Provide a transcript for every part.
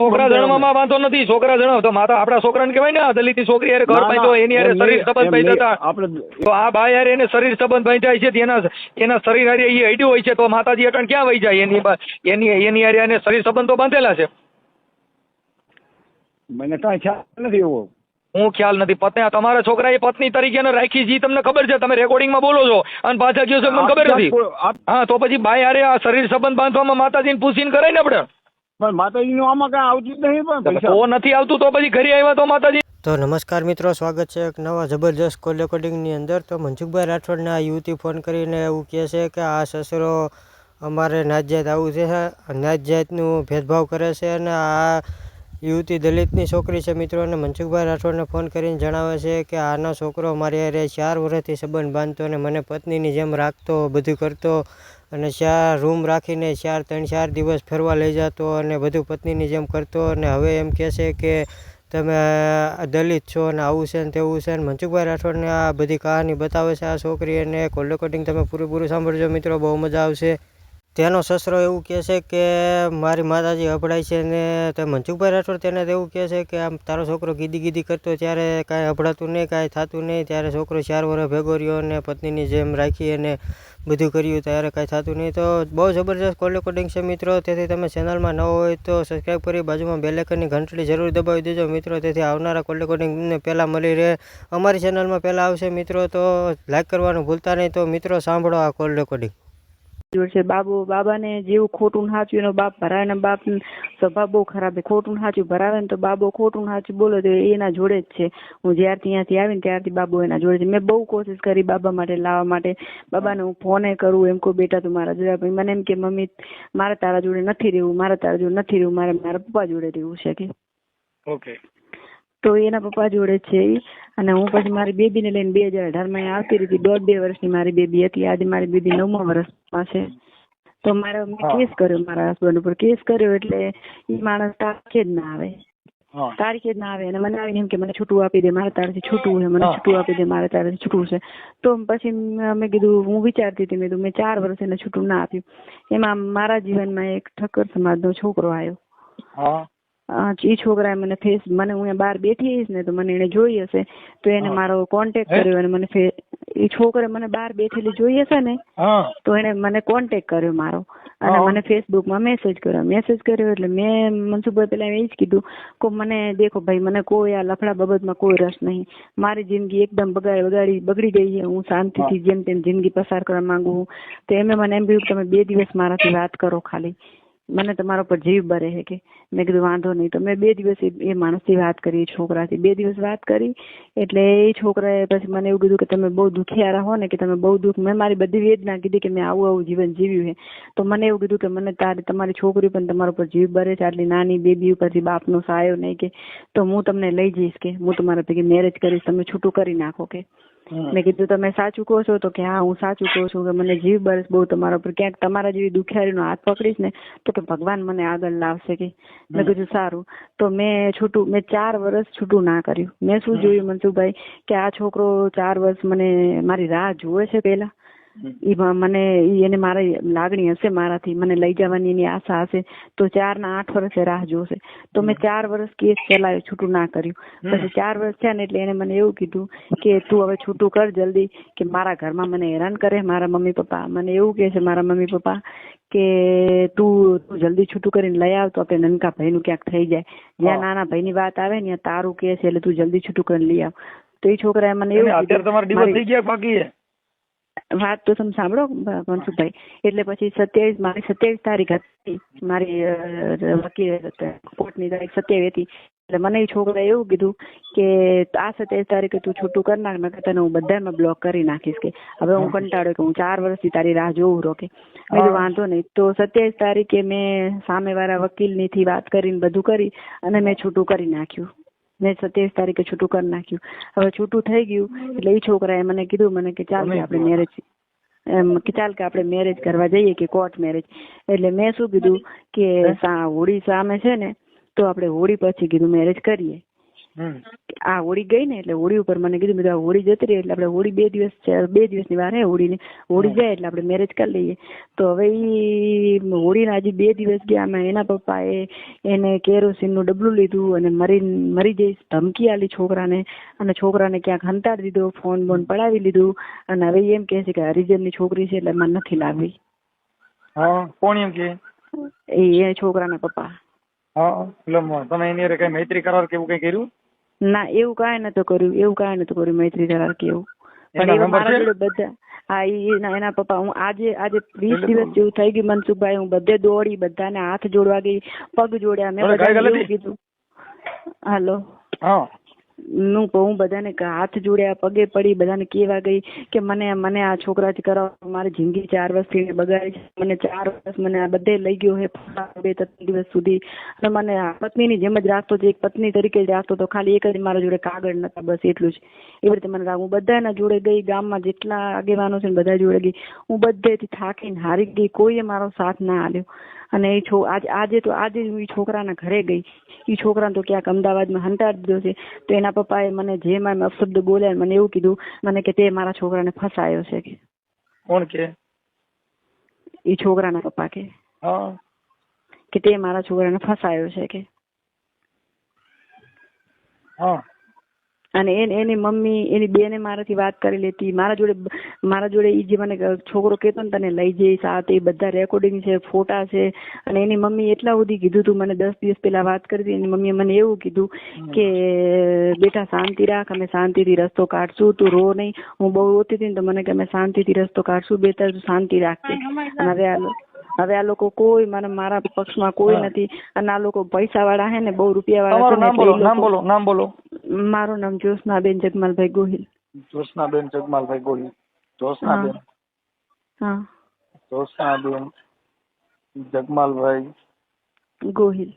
છોકરા જણવામાં વાંધો નથી. છોકરા જણાવ તો માતા આપણા છોકરાને કહેવાય ને, આ દલિતની છોકરી યારે ઘર બાંધ્યો, એની યારે શરીર સંબંધ બાંધ્યા હતા. તો આ બા યારે એને શરીર સંબંધ બાંધ્યા છે, એના શરીર હારે એ અડ્યું હોય છે, તો માતાજી અટણ ક્યાં વહી જાય? એની યારે એને શરીર સંબંધ તો બાંધેલા છે. મને કાંઈ ખ્યાલ નથી એવો. હું ખ્યાલ નથી. પત્ની તમારા છોકરાએ પત્ની તરીકે રાખી જી તમને ખબર છે? તમે રેકોર્ડિંગમાં બોલો છો અને પાછા કહો છો મને ખબર નથી. હા, તો પછી બાય હારે આ શરીર સંબંધ બાંધવામાં માતાજીને પૂછીને કરાય ને આપણે. પણ માતાજીનું આમાં કાંઈ આવતું જ નહીં. પણ તો નથી આવતું તો પછી ઘરે આવ્યા તો માતાજી. તો નમસ્કાર મિત્રો, સ્વાગત છે એક નવા જબરજસ્ત કોલ રેકોર્ડિંગની અંદર. તો મનસુખભાઈ રાઠોડને આ યુવતી ફોન કરીને એવું કહે છે કે આ સસરો અમારે નાતજાત આવું છે, નાતજાતનું ભેદભાવ કરે છે અને આ યુવતી દલિતની છોકરી છે મિત્રો. અને મનસુખભાઈ રાઠોડને ફોન કરીને જણાવે છે કે આનો છોકરો મારી હારે 4 વર્ષથી સંબંધ બાંધતો અને મને પત્નીની જેમ રાખતો, બધું કરતો અને 4 રૂમ રાખીને 4 દિવસ ફરવા લઈ જતો અને બધું પત્નીની જેમ કરતો. અને હવે એમ કહે છે કે તમે દલિત છો અને આવું છે ને તેવું છે. અને મનસુખભાઈ રાઠોડને આ બધી કહાની બતાવે છે આ છોકરી. અને કોલ રેકોર્ડિંગ તમે પૂરેપૂરું સાંભળજો મિત્રો, બહુ મજા આવશે. તેનો સસરો એવું કહે છે કે મારી માતાજી અભડાય છે ને તે મનસુખભાઈ રાઠોડ તેને એવું કહે છે કે આમ તારો છોકરો ગીદી કરતો ત્યારે કાંઈ અભડાતું નહીં, કાંઈ થતું નહીં. ત્યારે છોકરો 4 વર્ષ ભેગો રહ્યો અને પત્નીની જેમ રાખી અને બધું કર્યું ત્યારે કાંઈ થતું નહીં. તો બહુ જબરજસ્ત કોલ રેકોર્ડિંગ છે મિત્રો. તેથી તમે ચેનલમાં ન હોય તો સબસ્ક્રાઈબ કરી બાજુમાં બેલ આઇકનની ઘંટડી જરૂર દબાવી દેજો મિત્રો. તેથી આવનારા કોલ રેકોર્ડિંગને પહેલાં મળી રહે, અમારી ચેનલમાં પહેલાં આવશે મિત્રો. તો લાઈક કરવાનું ભૂલતા નહીં. તો મિત્રો સાંભળો આ કોલ રેકોર્ડિંગ. છે બાબાને જેવું ખોટું સાચું એનો બાપ ભરાવે ને બાપ સ્વભાવ બહુ ખરાબ છે. ખોટું સાચું ભરાવે ને તો બાબો ખોટું સાચું બોલે તો એના જોડે જ છે. હું જ્યારથી અહીંયાથી આવીને ત્યારથી બાબો એના જોડે છે. મેં બહુ કોશિશ કરી બાબા માટે લાવવા માટે. બાબાને હું ફોને કરું, એમ કહું બેટા તું મારા જોડે. મને એમ કે મમ્મી મારે તારા જોડે નથી રહેવું, મારે તારા જોડે નથી રહેવું, મારે મારા પપ્પા જોડે રહેવું છે કે. ઓકે. તો એના પપ્પા જોડે છે. અને હું પછી મારી બેબીને લઈને 2018માં આવતી રહી. 1.5-2 વર્ષની મારી બેબી હતી. આજે મારી બેબી 9મા વર્ષમાં છે. તો મારા કેસ કર્યો, મારા હસબન્ડ ઉપર કેસ કર્યો. એટલે એ માણસ તારીખે જ ના આવે અને મને આવીને એમ કે મને છૂટું આપી દે, મારે તારાથી છૂટવું છે, મને છૂટું આપી દે, મારે તારાથી છૂટવું છે. તો પછી મેં કીધું, હું વિચારતી હતી, મેં 4 વર્ષ એને છૂટું ના આપ્યું. એમાં મારા જીવનમાં એક ઠક્કર સમાજનો છોકરો આવ્યો. એ છોકરાએ મને હું અહીંયા બહાર બેઠી હઈશ ને તો મને એને જોઈ હશે તો એને મારો કોન્ટેક્ટ કર્યો. અને મને એ છોકરે મને બહાર બેઠેલી જોઈ હશે ને તો એને મને કોન્ટેક્ટ કર્યો મારો. અને મને ફેસબુકમાં મેસેજ કર્યો. એટલે મેં મનસુખભાઈ પેલા એ જ કીધું કે મને દેખો ભાઈ, મને કોઈ આ લફડા બાબતમાં કોઈ રસ નહીં. મારી જિંદગી એકદમ બગડી ગઈ છે. હું શાંતિથી જેમ તેમ જિંદગી પસાર કરવા માંગુ છું. તો મને એમ કહ્યું તમે 2 દિવસ મારાથી વાત કરો, ખાલી મને તમારા પર જીવ બરે છે કે. મેં કીધું વાંધો નહીં. તો મેં 2 દિવસ એ માણસથી વાત કરી, છોકરાથી 2 દિવસ વાત કરી. એટલે એ છોકરાએ પછી મને એવું કીધું કે તમે બહુ દુખિયા રહો ને, કે તમે બહુ દુઃખ. મેં મારી બધી વેદના કીધી કે મેં આવું જીવન જીવ્યું છે. તો મને એવું કીધું કે મને તમારી છોકરી પણ તમારા ઉપર જીવ બરે છે, આટલી નાની બેબી ઉપરથી બાપનો સાયો નહીં કે. તો હું તમને લઈ જઈશ કે, હું તમારા ભેગી મેરેજ કરીશ, તમે છૂટું કરી નાખો કે. મેં કીધું તમે સાચું કહો છો? તો કે હા હું સાચું કહું છું કે મને જીવ બરસ બહુ તમારા ઉપર. ક્યાંક તમારા જેવી દુખિયારીનો હાથ પકડીશ ને તો કે ભગવાન મને આગળ લાવશે કે. મેં કીધું સારું. તો મેં 4 વર્ષ છૂટું ના કર્યું. મેં શું જોયું મનસુખભાઈ કે આ છોકરો 4 વર્ષ મારી રાહ જોવે છે. પેલા એને મારી લાગણી હશે મારાથી, મને લઈ જવાની એની આશા હશે. તો 4 ના 8 વર્ષે રાહ જોશે. તો મેં 4 વર્ષ કેસ ચલાવ્યો, છૂટું ના કર્યું. પછી 4 વર્ષ થયા ને એટલે એને મને એવું કીધું કે તું હવે છૂટું કર જલ્દી, કે મારા ઘરમાં મને હેરાન કરે. મારા મમ્મી પપ્પા મને એવું કહે છે, મારા મમ્મી પપ્પા કે તું જલ્દી છૂટું કરીને લઈ આવ તો આપણે નનકા ભાઈનું ક્યાંક થઈ જાય. જ્યાં નાના ભાઈની વાત આવે ને ત્યાં તારું કહે છે, એટલે તું જલ્દી છૂટું કરીને લઈ આવ. તો એ છોકરાએ મને એવું કીધું. વાત તો તમે સાંભળો મનસુખભાઈ. એટલે પછી 27 તારીખ હતી મારી વકીલ કોર્ટની તારીખ 27 હતી. એટલે મને એ છોકરાએ એવું કીધું કે આ 27 તારીખે તું છૂટું કરી નાખ, નકર તને હું બધામાં બ્લોક કરી નાખીશ કે. હવે હું કંટાળ્યો કે હું 4 વર્ષથી તારી રાહ જોઉં રહો કે. મેં વાંધો નહીં. તો 27 તારીખે મેં સામેવાળા વકીલનીથી વાત કરીને બધું કરી અને મેં છૂટું કરી નાખ્યું. મેં 27 તારીખે છૂટું કરી નાખ્યું. હવે છૂટું થઈ ગયું એટલે એ છોકરાએ મને કીધું કે ચાલ કે આપણે મેરેજ કરવા જઈએ કે કોર્ટ મેરેજ. એટલે મેં શું કીધું કે હોળી સામે છે ને તો આપણે હોળી પછી કીધું મેરેજ કરીએ. આ હોળી ગઈ ને એટલે હોળી ઉપર મને કીધું મેં હોળી જતી રહી એટલે આપણે હોળી 2 દિવસની વાર હે હોળીની. હોળી જાય એટલે આપણે મેરેજ કરી લઈએ. તો હવે ઈ હોળીના હજી 2 દિવસ ગયા અમે એના પપ્પાએ એને કેરોસીનનું ડબલું લીધું અને મરી જઈશ ધમકી આલી છોકરાને અને છોકરાને ક્યાંક હંતાડી દીધો, ફોન બોન પડાવી લીધું અને હવે એમ કહે છે કે હરિજનની છોકરી છે એટલે મને નથી લાવવી. હા, કોણ એમ કે? એ છોકરાના પપ્પા. હા, એટલે તમે એની હારે કઈ મૈત્રી કરાર કે એવું કઈ કર્યું? ના, એવું કાંઈ નતું કર્યું મૈત્રી કરાર કે એવું. પણ એવા મારા જોડે બધા હા એના પપ્પા હું આજે 20 દિવસ જેવું થઈ ગયું મનસુખભાઈ. હું બધે દોડી, બધાને હાથ જોડવા ગઈ, પગ જોડ્યા. મેં બધાને કીધું હાલો હું બધાને હાથ જોડ્યા, પગે પડી, બધાને કહેવા ગઈ કે મને આ છોકરાથી કરાવો. મારી જિંદગી 4 વર્ષથી બગાડી છે. મને 4 વર્ષ મને આ બધે લઈ ગયો હે 2-3 દિવસ સુધી. અને મને પત્નીની જેમ જ રાખતો હતો, એક પત્ની તરીકે જ રાખતો હતો. ખાલી એક જ મારા જોડે કાગળ નતા, બસ એટલું જ. એવી રીતે મને હું બધાના જોડે ગઈ, ગામમાં જેટલા આગેવાનો છે ને બધા જોડે ગઈ. હું બધેથી થાકીને હારી ગઈ, કોઈએ મારો સાથ ના આલ્યો. અને આજે હું છોકરાના ઘરે ગઈ. એ છોકરાને તો ક્યાંક અમદાવાદમાં હંતાડી દીધો છે. તો એના પપ્પાએ મને જેમાં અપશબ્દ બોલ્યા મને એવું કીધું મને કે તે મારા છોકરાને ફસાયો છે કે. કોણ કે? એ છોકરાના પપ્પા કે તે મારા છોકરાને ફસાયો છે કે. અને એની મમ્મી એની બેને મારાથી વાત કરી લેતી. મારા જોડે એ જે મને છોકરો કહેતો ને તને લઈ જઈશ આ તે બધા રેકોર્ડિંગ છે, ફોટા છે. અને એની મમ્મી એટલા સુધી કીધું તું મને 10 દિવસ પહેલા વાત કરી હતી. એની મમ્મીએ મને એવું કીધું કે બેટા શાંતિ રાખ, અમે શાંતિથી રસ્તો કાઢશું, તું રો નહીં. હું બહુ રોતી હતી ને તો મને કે અમે શાંતિથી રસ્તો કાઢશું બેટા, તું શાંતિ રાખજે. અને હવે આ લોકો કોઈ મારા પક્ષમાં કોઈ નથી. અને આ લોકો પૈસા વાળા હે ને, બહુ રૂપિયા વાળા. નામ બોલો. મારું નામ જ્યોત્સનાબેન જગમાલભાઈ ગોહિલ. જ્યોત્સનાબેન જગમાલભાઈ ગોહિલ. જ્યોત્સનાબેન જગમાલભાઈ ગોહિલ.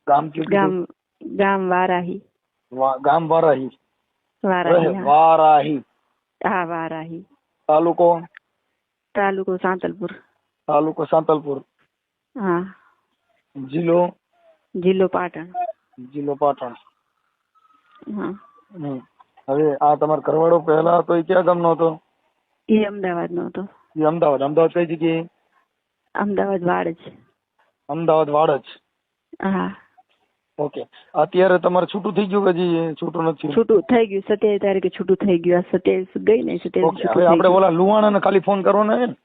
ગામ વારાહી. ગામ વારાહી. વારાહી. હા, વારાહી. તાલુકો સાંતલપુર. હા. જિલ્લો પાટણ. હા. હવે આ તમારો ઘરવાળો પહેલા હતો એ ક્યાં ગામનો હતો? એ અમદાવાદનો હતો. અમદાવાદ કઈ જગ્યાએ? અમદાવાદ વાડજ. હા. ઓકે. અત્યારે તમારે છૂટું થઈ ગયું કે હજી છૂટું નથી? છૂટું થઈ ગયું. 27 તારીખે છૂટું થઈ ગયું. આ 27 ગઈ ને 27. હવે આપણે ઓલા લુવાણાને ખાલી ફોન કરવાનો છે ને?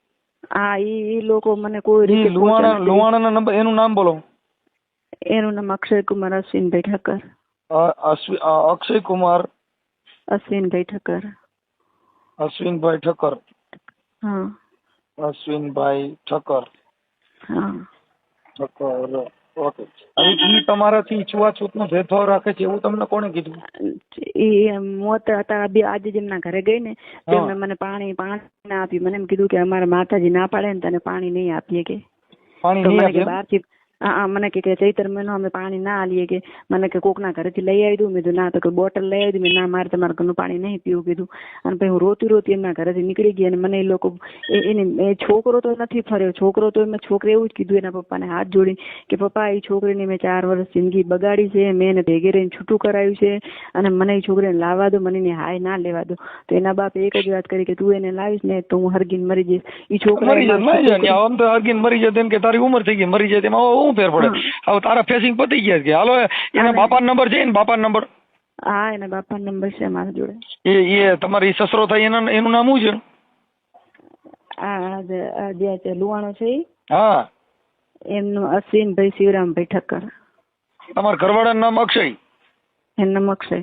હા, એ લોકો મને કોઈ રીતે લુવાણાના નંબર, એનું નામ બોલો. એનું નામ અક્ષય કુમાર અશ્વિનભાઈ ઠક્કર. અક્ષય કુમાર અશ્વિનભાઈ ઠક્કર. હા. અશ્વિનભાઈ ઠક્કર. હા. ઓકે. હવે ઈ તમારાથી છૂઆછૂતનો ભેદભાવ રાખે છે એવું તમને કોણે કીધું? એ મોત હતા આજે જેમના ઘરે ગઈ ને તેમને મને પાણી ના આપ્યું. મને એમ કીધું કે અમારા માતાજી ના પાડે ને તને પાણી નહીં આપીએ કે. બહારથી મને કે ચૈતર મહિનો અમે પાણી ના આલીએ કે. મને કે કોકના ઘરેથી લઈ આવી દઉં. મેં કીધું ના. તો કોઈ બોટલ લઈ આવી દઉં. ના, મારે તમારા ઘરનું પાણી નહીં પીવું કીધું. અને પછી હું રોતી એમના ઘરેથી નીકળી ગઈ. અને મને એ લોકો છોકરો તો નથી ફર્યો. છોકરો તો એમાં છોકરે એવું જ કીધું એના પપ્પાને હાથ જોડી કે પપ્પા એ છોકરીને મેં 4 વર્ષ જિંદગી બગાડી છે. મેં એને ભેગી રહીને છૂટું કરાવ્યું છે. અને મને એ છોકરીને લાવવા દો, મને એને હાય ના લેવા દો. તો એના બાપે એક જ વાત કરી કે તું એને લાવીશ ને તો હું હરગીને મરી જઈશ. એ છોકરા હરગીને મરી જાય કે તારી ઉંમર થઈ ગઈ મરી જાય તેમાં ફેર પડે. હવે તારા ફેસિંગ પતી ગયા કે હાલો એના બાપાનો નંબર છે ને? બાપાનો નંબર? હા, એના બાપાનો નંબર છે મારા જોડે. એ તમારી સસરો થાય એનું નામ શું છે? જે લુવાણો છે હા, એમનું અશ્વિનભાઈ શિવરામભાઈ ઠક્કર. તમારા ઘરવાળાનું નામ અક્ષય? એનું નામ અક્ષય.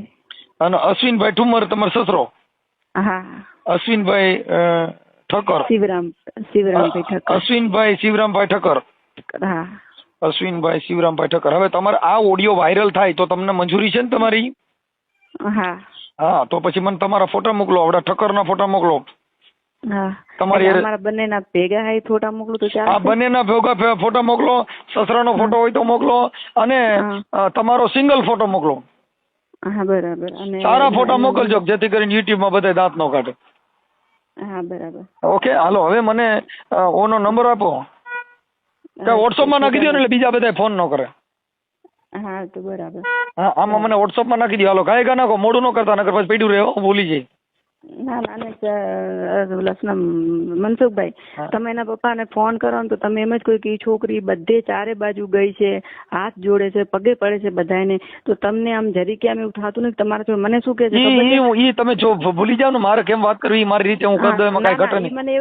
અને અશ્વિનભાઈ ઠુમર તમારો સસરો? હા. અશ્વિનભાઈ ઠક્કર. શિવરામભાઈ ઠક્કર. અશ્વિનભાઈ શિવરામભાઈ ઠક્કર. હા. અશ્વિનભાઈ શિવરામભાઈ ઠક્કર. હવે તમારે આ ઓડિયો વાયરલ થાય તો તમને મંજૂરી છે ને તમારી? હા. તો પછી મને તમારા ફોટા મોકલો, આવડા ઠક્કરના ફોટા મોકલો. હા. તમારી અમારા બંનેના ભેગા હે ફોટા મોકલું તો ચાલે? હા, બંનેના ભેગા ફોટા મોકલો. સસરાનો ફોટો હોય તો મોકલો. અને તમારો સિંગલ ફોટો મોકલો. હા, બરાબર. અને સારા ફોટા મોકલજો જેથી કરીને યુટ્યુબમાં બધા દાંત નો કાઢે. હા, બરાબર. ઓકે. હાલો હવે મને ઓનો નંબર આપો. વોટ્સઅપમાં નાખી દો ને એટલે બીજા બધા ફોન ન કરે. હા તો બરાબર. હા આમાં મને વોટ્સઅપમાં નાખી દો. હાલો ગાય નાખો, મોડું ન કરતા, નકર પછી પડ્યું રહે હો, ભૂલી જાય. ના ના લસના મનસુખભાઈ, તમે એના પપ્પાને ફોન કરો ને તો તમે એમ જ કહો કે એ છોકરી બધે ચારે બાજુ ગઈ છે, હાથ જોડે છે, પગે પડે છે બધાને, તો તમને આમ જરી કે આમ એવું થતું નથી તમારા જોડે? મને શું કે છે ઈ તમે જો ભૂલી જાવ ને, મારે કેમ વાત કરવી, મારી રીતે હું કરી દઉં, એમાં કઈ ઘટે નહીં. મને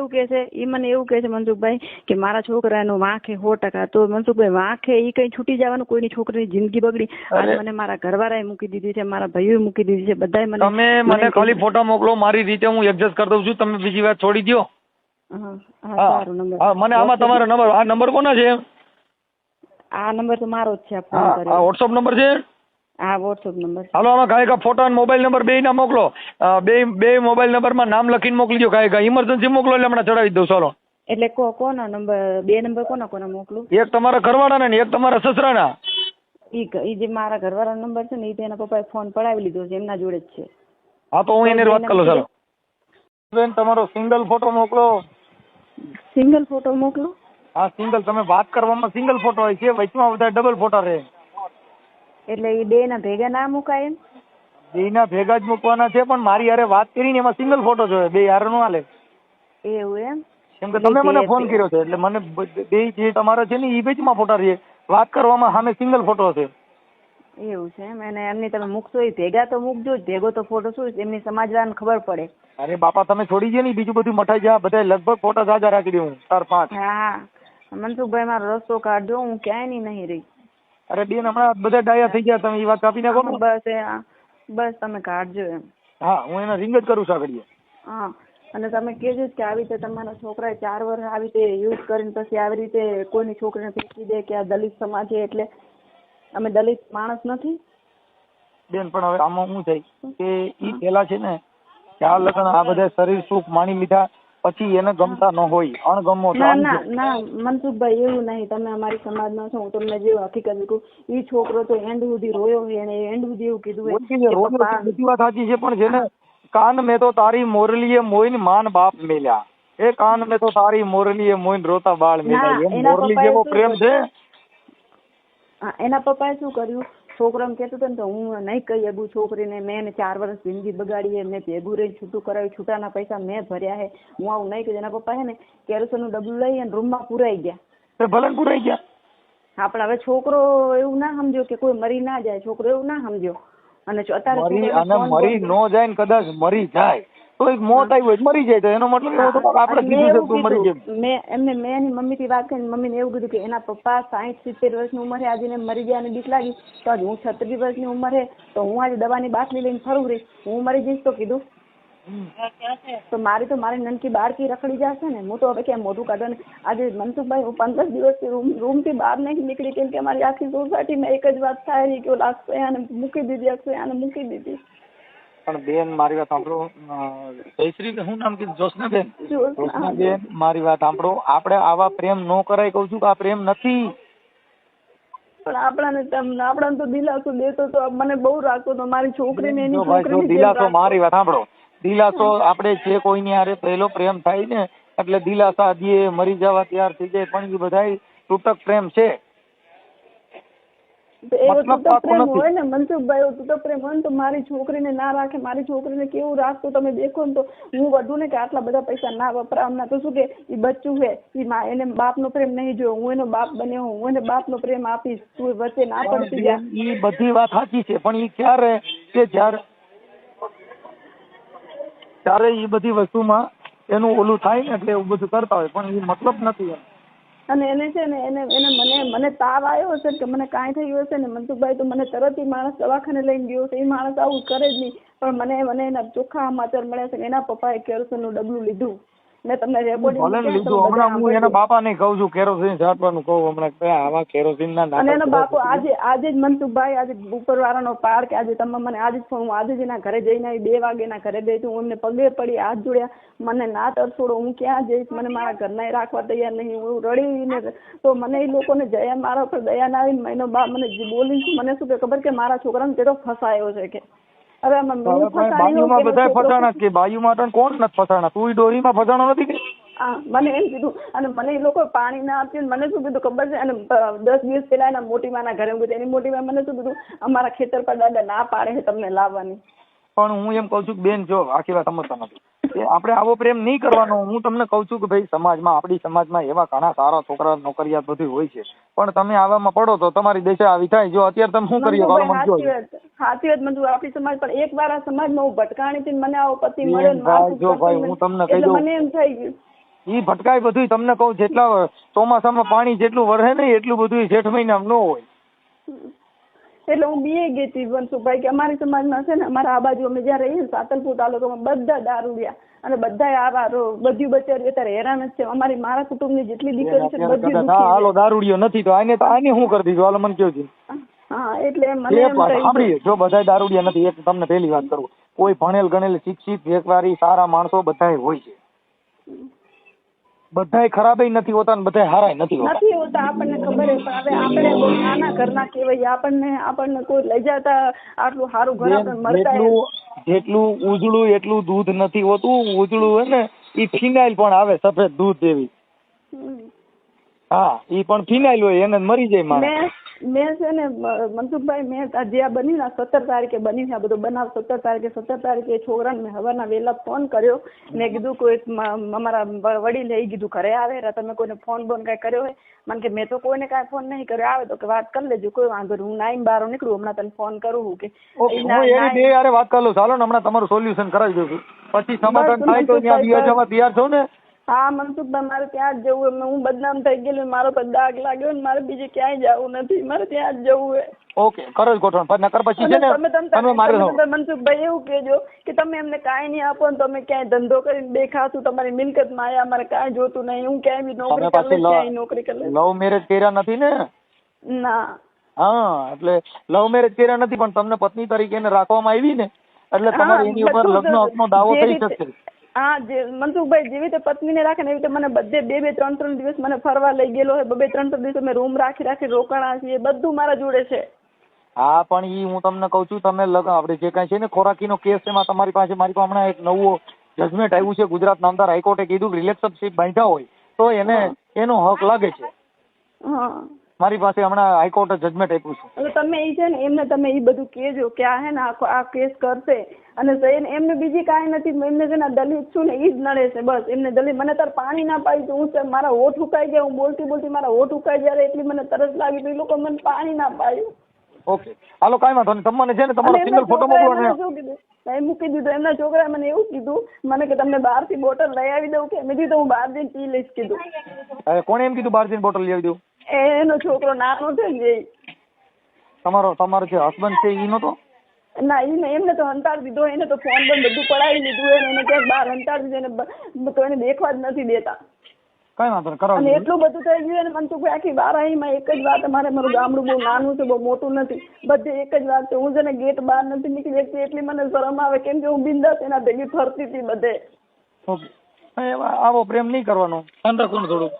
એવું કે છે મનસુખભાઈ કે મારા છોકરાનો વાંખે 100%. તો મનસુખભાઈ વાંખે ઈ કઈ છૂટી જવાનું? કોઈની છોકરીની જિંદગી બગડી? આજે મને મારા ઘરવાળાએ મૂકી દીધી છે, મારા ભાઈઓએ મૂકી દીધી છે, બધાએ મને. તમે મને ખાલી ફોટા મોકલો, મારી રીતે હું એડજસ્ટ કરી દઉં છું. તમે બીજી વાત છોડી દો. મને આમાં તમારો નંબર, આ નંબર કોનો છે? આ નંબર તો મારો જ છે. આ વોટ્સઅપ નંબર છે? હા વોટ્સઅપ નંબર. હાલો આમાં ગાયકા ફોટા અને મોબાઈલ નંબર બે ના મોકલો. બે મોબાઈલ નંબરમાં નામ લખીને મોકલી દો. ગાયકા ઇમરજન્સી મોકલો એટલે હમણાં ચડાવી દઉં. ચાલો. એટલે કોનો નંબર? બે નંબર કોના મોકલું? એક તમારા ઘરવાળાના ને એક તમારા સસરાના. ઈ જે મારા ઘરવાળા નંબર છે ને, ઈ તેના પપ્પાએ ફોન પડાવી લીધો છે, એમના જોડે જ છે. હા તો હું એને વાત કરું. ચાલો બેન, તમારો સિંગલ ફોટો મોકલો. સિંગલ ફોટો મોકલો? હા સિંગલ. તમે વાત કરવામાં સિંગલ ફોટો હોય છે, વચમાં બધા ડબલ ફોટા રહે. એટલે એ બે ના ભેગા ના મુકાય? એમ બે ના ભેગા જ મૂકવાના છે, પણ મારી યારે વાત કરીને એમાં સિંગલ ફોટો જોઈએ, બે યાર નો હાલે. એવું એમ? કેમ કે તમે મને ફોન કર્યો છે એટલે મને બે જે તમારા છે ને એ બેચમાં ફોટા રહીએ, વાત કરવામાં સામે સિંગલ ફોટો છે. એવું છે એમ? અને એમની તમે મૂકશો એ ભેગા તો મૂકજો જ, ભેગો તો ફોટો શું એમની સમાજવાળાને ખબર પડે. અરે બાપા તમે છોડી દે ને, બીજું બધું મટાઈ જાય. બધા લગભગ ફોટા જાજા રાખી દઉં, 4-5. હા મનસુખભાઈ મારો રસ્તો કાઢજો, હું ક્યાંય નહીં રહી. અરે બેન હમણાં બધા ડાયા થઈ ગયા, તમે એ વાત કાપી નાખો ને. બસ તમે કાઢજો એમ. હા હું એને રિંગ જ કરું સાગડીએ. હા અને તમે કહેજો કે આવી રીતે તમારા છોકરાએ 4 વર્ષ આવી રીતે યુઝ કરીને પછી આવી રીતે કોઈની છોકરીને ફેંકી દે કે આ દલિત સમાજ છે, એટલે અમે દલિત માણસ નથી બેન. પણ હવે આમાં શું થાય કે ઈ પેલા છે ને કે આ લગ્ન આ બધા શરીર સુખ માની લીધા પછી એને ગમતા ન હોય, અણગમો. ના મનસુખભાઈ એવું નહીં, તમે અમારી સમાજમાં છો, હું તમને જે હકીકત કહું, ઈ છોકરો તો એન્ડ સુધી રોયો હોય અને એન્ડ સુધી એવું કીધું હોય. બધી વાત સાચી છે, પણ જેને કાન મેં તો તારી મોરલીએ મોઈન માન બાપ મેલ્યા, એ કાન મેં તો તારી મોરલીએ મોઈન રોતા બાળ મેલ્યા. એમ મોરલી જેવો પ્રેમ છે. એના પપ્પાએ શું કર્યું? છોકરો એમ કહેતો હતો ને તો હું નહીં કહી શકું છોકરીને, મેં એને 4 વર્ષ જિંદગી બગાડી, મેં ભેગું રહી છૂટું કરાવ્યું, છૂટાના પૈસા મેં ભર્યા છે, હું આવું નહીં કહ્યું. એના પપ્પા છે ને કેરોસીનનું ડબલું લઈ અને રૂમમાં પુરાઈ ગયા. ભલે પુરાઈ ગયા. હા પણ હવે છોકરો એવું ના સમજો કે કોઈ મરી ના જાય, છોકરો એવું ના સમજો. અને અત્યારે મરી નો જાય ને, કદાચ મરી જાય તો એક મોત આવી હોય મરી જાય તો એનો મતલબ એવો તો આપણે કીધું છે મરી જાય. મેં એની મમ્મી થી વાત કરી, મમ્મીને એવું કીધું કે એના પપ્પા 60-70 વર્ષની ઉંમરે આજે ને મરી ગયા અને બીક લાગી, તો આજે હું 36 વર્ષની ઉંમરે, તો હું આજે દવાની બાટલી લઈને ફરું રહી, હું મરી જઈશ તો કીધું તો મારી નનકી બાળકી રખડી જશે ને. હું તો હવે ક્યાં મોઢું કાઢો ને. આજે મનસુખભાઈ હું 15 દિવસથી રૂમ થી બહાર નહીં નીકળી, કેમ કે અમારી આખી સોસાયટીમાં એક જ વાત થાય રહી કે ઓલા અક્ષયાને મૂકી દીધી, અક્ષયાને મૂકી દીધી. પણ બેન મારી વાત સાંભળો, જયશ્રી શું નામ કીધું? જોશનાબેન. જોશનાબેન મારી વાત સાંભળો, આપણે આવા પ્રેમ નો કરાય. કહું છું કે આ પ્રેમ નથી. પણ આપણાને તો દિલાસો દેતો તો મને બહુ રાખતો તો, મારી છોકરીને એની છોકરીને દિલાસો. મારી વાત સાંભળો, દિલાસો આપણે જે કોઈની હારે પહેલો પ્રેમ થાય ને એટલે દિલાસા દે, મરી જવા તૈયાર થઈ જાય, પણ એ બધા તૂટક પ્રેમ છે. એવો તૂટક પ્રેમ હોય ને મનસુખભાઈ, એવો તૂટક પ્રેમ હોય ને તો મારી છોકરીને ના રાખે. મારી છોકરીને કેવું રાખતું તમે દેખો ને, તો હું વધુ ને કે આટલા બધા પૈસા ના વપરાવના, તો શું કે એ બચ્ચું છે, એને બાપનો પ્રેમ નહીં જોયો, હું એનો બાપ બન્યો, હું એને બાપનો પ્રેમ આપીશ, તું વચ્ચે ના પડતી જા. એ બધી વાત સાચી છે, પણ એ ક્યારે કે જ્યારે એ બધી વસ્તુમાં એનું ઓલું થાય ને એટલે એવું બધું કરતા હોય, પણ એ મતલબ નથી એમ. અને એને છે ને એને મને તાવ આવ્યો હશે કે મને કાંઈ થયું હશે ને મનસુખભાઈ, તો મને તરત એ માણસ દવાખાને લઈને ગયો છે. એ માણસ આવું કરે જ નહીં, પણ મને એના ચોખ્ખા સમાચાર મળ્યા છે કે એના પપ્પાએ કેરોસીનનું ડબલું લીધું. મેં તમને રેકોર્ડિંગ હમણાં હું એના બાપાને કહું છું કેરોસીન છાંટવાનું કહું હમણાં, આવા કેરોસીનના નાટક. અને એનો બાપો આજે જ મનસુખભાઈ, આજે ઉપરવાળાનો પાર કે આજે તમે મને આજે જ આજે જ એના ઘરે જઈને આવી, 2 વાગે એના ઘરે ગઈ, હું એમને પગે પડી, હાથ જોડ્યા, મને ના તરછોડો, હું ક્યાં જઈશ, મને મારા ઘરના રાખવા તૈયાર નહીં, હું રડીને. તો મને એ લોકોને જયા મારા ઉપર દયા ના આવીને એનો બાપ મને બોલી, મને શું કે ખબર કે મારા છોકરાને કેટલો ફસાયો છે કે. હવે બાયુમાં બધા ફસાણા કે બાયુમાં કોણ નથી ફસાણા? તું ડોરીમાં ફસાણો નથી કે? મને એમ કીધું અને મને એ લોકો પાણી ના આપ્યું. મને શું કીધું ખબર છે, અને 10 દિવસ પહેલા એના મોટીમાના ઘરે હું ગઈ. એની મોટીમાં મને શું કીધું, અમારા ખેતર પર દાદા ના પાડે છે તમને લાવવાની. પણ હું એમ કઉ છું કે બેન, જો આખી વાત સમજતા નથી. આપણે આવો પ્રેમ નહીં કરવાનો. હું તમને કઉ છું કે ભાઈ, સમાજમાં, આપણી સમાજમાં એવા ઘણા સારા છોકરા નોકરિયાત બધું હોય છે, પણ તમે આવામાં પડો તો તમારી દશા આવી થાય. જો અત્યારે તમે શું કરીએ, સાચી વાત મંજુ, આપણી સમાજ પણ એક વાર આ સમાજમાં હું ભટકાણી હતી, મને આવો પતિ મળ્યો. જો ભાઈ, હું તમને કહી દઉં, મને એમ થઈ ગયું ઈ ભટકાય બધું. તમને કહું, જેટલા ચોમાસામાં પાણી જેટલું વરસે ને એટલું બધું જેઠ મહિનામાં ન હોય. એટલે હું બીએ ગઈ હતી મનસુખભાઈ, કે અમારી સમાજમાં છે ને, અમારા આ બાજુ અમે જ્યાં રહીએ સાતલપુર તાલુકામાં બધા દારૂડિયા અને બધા આવા બધી બચારી અત્યારે હેરાન જ છે. મારા કુટુંબની જેટલી દીકરી છે બધી હાલો દારૂડિયો નથી તો આને શું કરી દીધું? હાલો મને કહો. હા, એટલે મને એમ સાંભળીએ, જો બધા દારૂડિયા નથી, એક તમને પહેલી વાત કરું, કોઈ ભણેલ ગણેલ શિક્ષિત વેપારી સારા માણસો બધાય હોય છે. બધાય ખરાબય નથી હોતા ને બધાય હારાય નથી હોતા. આપણને ખબર છે, પણ હવે આપણે બહુ નાના ઘરના કહેવાય. આપણને કોઈ લઈ જતા આટલું સારું ઘર આપણે મળતા. જેટલું ઉજળું એટલું દૂધ નથી હોતું. ઉજળું હોય ને ઈ ફિનાઇલ પણ આવે, સફેદ દૂધ જેવી. હા, ઈ પણ ફિનાઇલ હોય, એને મરી જાય માણસ. મેં છે ને મનસુખભાઈ, મેં જે આ બન્યું ને 17 તારીખે બન્યું છે આ બધો બનાવ. 17 તારીખે છોકરાને મેં સવારના વહેલા ફોન કર્યો. મેં કીધું કોઈ અમારા વડીલે એ કીધું ઘરે આવે, તમે કોઈને ફોન બોન કઈ કર્યો હોય? મને કે મેં તો કોઈને કાંઈ ફોન નહીં કર્યો. આવે તો કે વાત કરી લેજો, કોઈ વાંધો નહીં, હું નાઈને બહાર નીકળું, હમણાં તને ફોન કરું. કે યાર વાત કરી લો, ચાલો ને હમણાં તમારું સોલ્યુશન કરાવી દઉં છું, પછી સમાધાન થાય તો ત્યાં બીજા જવા તૈયાર છો ને? હા મનસુખભાઈ, મારે ત્યાં જ જવું. હું બદનામ થઈ ગયેલું, મારો પર દાગ લાગ્યો ને મારે બીજે ક્યાંય જવું નથી, મારે ત્યાં જ જવું. ઓકે, કરો જ ગોઠવણ. નકર પછી છે ને તમે મારે મનસુખભાઈ એવું કહેજો કે તમે એમને કાંઈ નહીં આપો ને તમે ક્યાંય ધંધો કરીને દેખાશું, તમારી મિલકતમાં આયા, અમારે કાંઈ જોતું નહીં, હું ક્યાંય બી નોકરી કરી લઈશ, ક્યાંય નોકરી કરી લઈશ. લવ મેરેજ કર્યા નથી ને? ના. હા, એટલે લવ મેરેજ કર્યા નથી, પણ તમને પત્ની તરીકે એને રાખવામાં આવી ને, એટલે તમારે એની ઉપર લગ્ન હકનો દાવો થઈ શકશે. હા, મનસુખભાઈ, જેવી રીતે પત્નીને રાખે ને એવી રીતે મને બધે 2-3 દિવસ મને ફરવા લઈ ગયેલો હોય. 2-3 દિવસ મેં રૂમ રાખી રોકાણા છીએ, બધું મારા જોડે છે. હા, પણ ઈ હું તમને કઉ છું, તમે આપણે જે કાંઈ છે ને ખોરાકીનો કેસ છે, એમાં તમારી પાસે મારી પાસે હમણાં એક નવો જજમેન્ટ આવ્યું છે. ગુજરાત નામદાર હાઈકોર્ટે કીધું રિલેશનશીપ બાંધ્યા હોય તો એને એનો હક લાગે છે. મારી પાસે હમણાં હાઈકોર્ટે જજમેન્ટ આપ્યું છે. તમે એ છે ને એમને તમે એ બધું કહેજો કે આ હે ને આ કેસ કરશે, અને એમને બીજી કાંઈ નથી, એમને છે ને દલિત છું ને એ જ નડે છે બસ. એમને દલિત, મને તાર પાણી ના પાડી તો હું મારા હોઠ ઉકાઈ ગયા, હું બોલતી મારા હોઠ ઉકાઈ જાય, એટલી મને તરસ લાગી તો એ લોકો મને પાણી ના પાડ્યું. ઓકે, હાલો કાંઈ વાંધો નહીં. તમને છે ને તમારો સિંગલ ફોટો મોકલો ને. મૂકી દીધું. એમના છોકરાએ મને એવું કીધું, મને કે તમને બહારથી બોટલ લઈ આવી દઉં કે? મેં કીધું હું બહાર જઈને પી લઈશ કીધું. કોણે એમ કીધું બહાર જઈને બોટલ લઈ આવી દઉં? એનો છોકરો નાનો છે ને. તમારો જે હસબન્ડ છે ઈ નતો? ના, એમને તો હંતાડી દીધો. એને તો ફોન બંધ બધું પડાવી લીધું. એને ક્યાંક બહાર હંતાડી દીધું, એને તો એને દેખવા જ નથી દેતા. કઈ વાંધો નહીં, કરાવો. અને એટલું બધું થઈ ગયું. અને મનસુખભાઈ, આખી બારાહીમાં એક જ વાત, મારું ગામડું બહુ નાનું છે, બહુ મોટું નથી, બધે એક જ વાત છે. હું છે ને ગેટ બહાર નથી નીકળી શકતી, એટલી મને શરમ આવે, કેમ કે હું બિંદાસ એના ભેગી ફરતી હતી બધે. ઓકે, આવો પ્રેમ નહીં કરવાનો, શાંત રાખવાનું થોડું.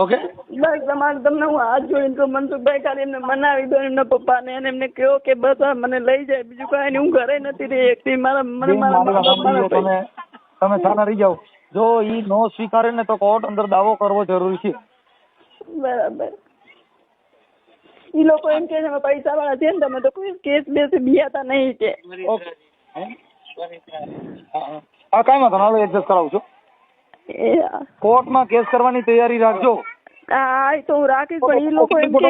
ઓકે, બસ તમને હું હાથ જોઈને કહું મનસુખભાઈ, ખાલી એમને મનાવી દો એમના પપ્પાને, અને એમને કહો કે બસ મને લઈ જાય, બીજું કાંઈ નહીં, હું ઘરે નથી રહી એકથી. તમે સારા રહી જાઓ. જો ઈ નો સ્વીકારે ને તો કોર્ટ અંદર દાવો કરવો જરૂરી છે. બરાબર. ઈ લોકો એમ કે છે પૈસા વાળા છે ને, તમે તો કોઈ કેસ બેસ બિયાતા નહીં કે. ઓકે, હા કાંઈ વાંધો નહીં, એડજસ્ટ કરાવું છું. કોર્ટમાં કેસ કરવાની તૈયારી રાખજો. હા, તો હું રાખીશ, પણ ઈ લોકો એમ કે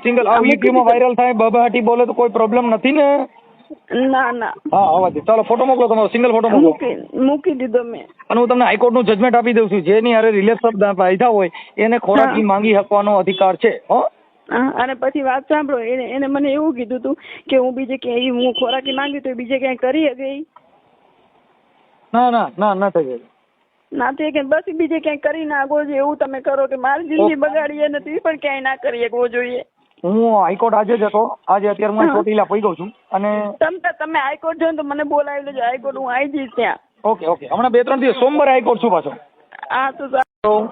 સિંગલ આ યુટ્યુબમાં વાયરલ થાય, બબાહાટી બોલે તો કોઈ પ્રોબ્લેમ નથી ને? ના. હા, આવા દે. ચાલો ફોટો મોકલો, તમારો સિંગલ ફોટો મોકલો. મૂકી દીધો મેં. અને હું તમને હાઈકોર્ટનું જજમેન્ટ આપી દઉં છું, જેની હારે રિલેશન બાંધ્યા હોય એને ખોરાકી માંગી શકવાનો અધિકાર છે. અને પછી વાત સાંભળો, એને મને એવું કીધું હતું કે હું બીજે ક્યાંય હું ખોરાકી માંગી તો બીજે ક્યાંય કરી ગઈ? ના થઈ ગઈ. ના થઈ કે બસ બીજે ક્યાંય કરી નાખો છો એવું તમે કરો કે મારી જિંદગી બગાડીએ નથી, પણ ક્યાંય ના કરી શકવો જોઈએ. હું હાઈકોર્ટ આજે જ હતો, આજે અત્યારે હું ચોટીલા પહોંચ્યો છું. અને તમે હાઈકોર્ટ જો તો મને બોલાવી લેજો, હાઈકોર્ટ હું આવી જઈશ ત્યાં. ઓકે, હમણાં 2-3 દિવસ સોમવારે હાઈકોર્ટ છું પાછો. હા તો સારું.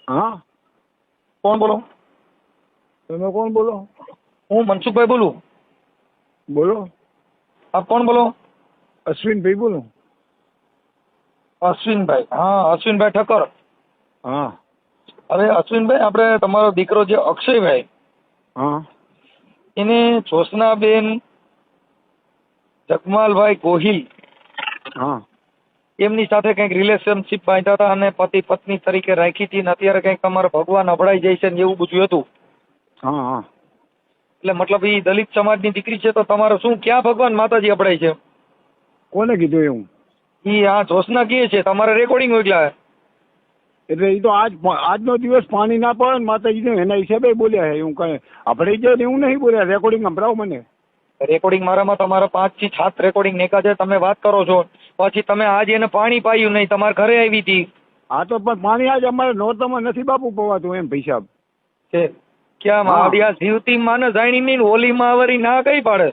હા, કોણ બોલો? તમે કોણ બોલો? હું મનસુખભાઈ બોલું. બોલો. આપ કોણ બોલો? અશ્વિનભાઈ બોલો. અશ્વિનભાઈ? હા, અશ્વિનભાઈ ઠક્કર. હા હવે અશ્વિનભાઈ, આપણે તમારો દીકરો જે અક્ષયભાઈ, હા એને જ્યોત્સનાબેન જગમાલભાઈ ગોહિલ હા એમની સાથે કંઈક રિલેશનશીપ બાંધ્યા હતા અને પતિ પત્ની તરીકે રાખી હતી ને અત્યારે કંઈક તમારા ભગવાન અભડાઈ જાય છે ને એવું બધું હતું. હા હા એટલે મતલબ એ દલિત સમાજની દીકરી છે તો તમારે શું ક્યાં ભગવાન માતાજી અભડાય છે? કોને કીધું એવું? ઈ આ જ્યોત્સના કહે છે, તમારે રેકોર્ડિંગ મોકલ્યા. એટલે એ તો આજનો દિવસ પાણી ના પડે ને માતાજી એના હિસાબે બોલ્યા છે. એવું કઈ આપણે જાય એવું નહીં બોલ્યા. રેકોર્ડિંગ સંભળાવો મને. રેકોર્ડિંગ મારામાં તમારા 5 થી 7 રેકોર્ડિંગ નેકા છે. તમે વાત કરો છો પછી તમે આજે એને પાણી પાયું નહીં, તમારા ઘરે આવી હતી. હા તો પણ પાણી આજ અમારે નોરતામાં નથી બાપુ પવાતું એમ પૈસા છે ક્યાં આ જીવતી માને જાણી નહીં હોલીમાં વળી ના કઈ પાડે.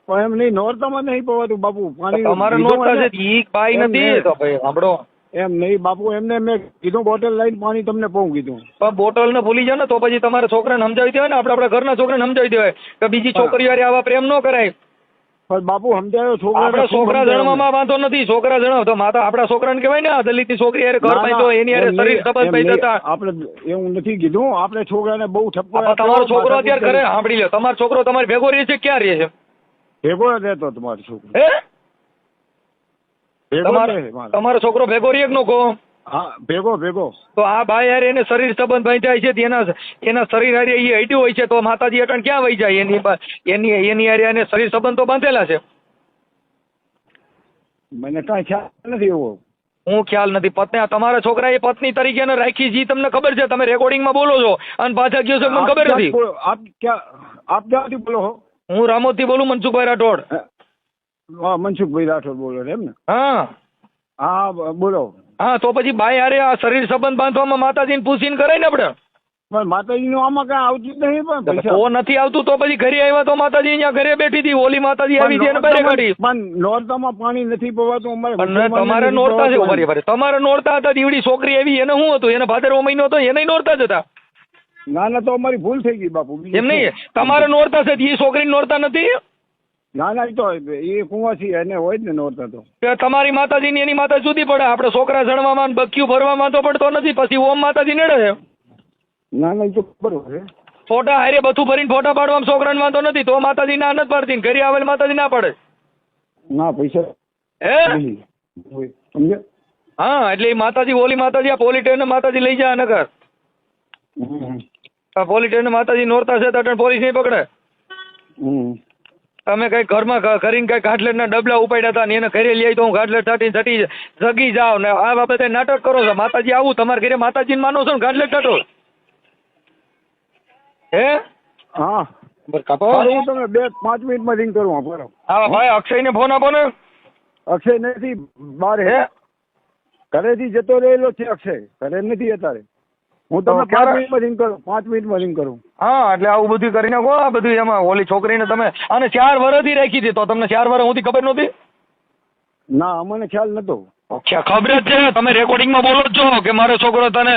પણ એમ નહીં, નોરતામાં નહીં પવાતું બાપુ પાણી. તમારે નોરતા છે ઈ બાઈ નથી તો ભાઈ સાંભળો. એમ નહીં બાપુ, એમને મેં કીધું બોટલ લઈને પાણી તમને પવું કીધું. પણ બોટલ ને ભૂલી જાવ ને તો પછી તમારે છોકરાને સમજાવી દેવાય ને. આપણે આપણા ઘરના છોકરાને સમજાવી દેવાય કે બીજી છોકરીઓ હારે આવા પ્રેમ ન કરાય. પણ બાપુ સમજાયો આપણા છોકરા જણવામાં વાંધો નથી. છોકરા જણાવ તો માતા આપણા છોકરાને કહેવાય ને આ દલિતની છોકરી હારે ઘર બાંધ્યો એની હારે શરીર સંબંધ બાંધ્યા. આપણે એવું નથી કીધું. આપણે છોકરાને બહુ ઠપકો. તમારો છોકરો અત્યારે ઘરે સાંભળી લો, તમારો છોકરો તમારી ભેગો રહે છે ક્યાં રહે છે? ભેગો રહેતો તમારો છોકરો. તમારો છોકરો ભેગો રહે કે નો કહો? હા ભેગો ભેગો. તો આ બાઈ હારે એને શરીર સંબંધ બાંધ્યા છે, એના શરીર હારે એ હટ્યું હોય છે તો માતાજી અટણ ક્યાં વહી જાય? એની હારે એને શરીર સંબંધ તો બાંધેલા છે. મને કાંઈ ખ્યાલ નથી એવો. હું ખ્યાલ નથી. પત્ની તમારા છોકરાએ પત્ની તરીકે એને રાખી જી તમને ખબર છે? તમે રેકોર્ડિંગમાં બોલો છો અને પાછા ગયો છો મને ખબર નથી. આપ ક્યાંથી બોલો છો? હું રામોદથી બોલું, મનસુખભાઈ રાઠોડ. હા મનસુખભાઈ રાઠોડ બોલો એમ ને? હા હા બોલો. હા તો પછી બાઈ હારે આ શરીર સંબંધ બાંધવામાં માતાજીને પૂછીને કરાય ને આપણે. પણ માતાજીનું આમાં કાંઈ આવતું જ નહીં. પણ તો નથી આવતું તો પછી ઘરે આવ્યા તો માતાજી અહીંયા ઘરે બેઠી હતી, ઓલી માતાજી આવી છે એને બહાર કાઢી. પણ નોરતામાં પાણી નથી પવાતું અમારે. તમારે નોરતા છે બરાબર. તમારે નોરતા હતા દીવડી છોકરી આવી એને શું હતું? એને ભાદરવો મહિનો હતો એને નોરતા જ હતા. ના ના તો અમારી ભૂલ થઈ ગઈ બાપુ. એમ નહીં, તમારે નોરતા છે એ છોકરી નોરતા નથી. ના ના તો એ કુંવાસી એને હોય જ ને નોરતા તો. તમારી માતાજી ની એની માતા જુદી પડે. આપણે છોકરા જણવામાં બક્યું ભરવામાં તો પડતો નથી. પછી ઓમ માતાજી નડે છે. ના ના તો બરોબર છે. ફોટા હારે બધું ભરીને ફોટા પાડવામાં છોકરાને વાંધો નથી તો માતાજી ના નથી પાડતી. ઘરે આવેલ માતાજી ના પાડે. ના પૈસા હે હા એટલે માતાજી ઓલી માતાજી આ પોલીટેન માતાજી લઈ જાય નગર. આ પોલીટેન માતાજી નોરતા છે તો પોલીસ નહીં પકડે. તમે કઈ ઘરમાં કરીને કઈ ઘાટલેટના ડબલા ઉપાડ્યા હતા ને એને ઘરે લઈ આવી તો હું ઘાટલેટ છાટી જગી જાવ ને આ બાબતે નાટક કરો છો. માતાજી આવું તમારા ઘરે માતાજીને માનો છો ને ઘાટલેટ છાટો? હે હા હું તમને 2-5 મિનિટમાં રિંગ કરું. બરો હા ભાઈ અક્ષયને ફોન આપો ને. અક્ષય નથી બહાર હે, ઘરેથી જતો રહેલો છે અક્ષય. ઘરે નથી અત્યારે. હું તમને 5 મિનિટમાં રિંગ કરું. 5 મિનિટમાં રિંગ કરું. હા એટલે આવું બધું કરી નાખો. આ બધું એમાં ઓલી છોકરીને તમે અને 4 વર્ષથી રાખી હતી તો તમને 4 વર્ષ સુધી ખબર નહોતી? ના અમને ખ્યાલ નતો. ખબર જ છે. તમે રેકોર્ડિંગમાં બોલો જ છો કે મારો છોકરો તને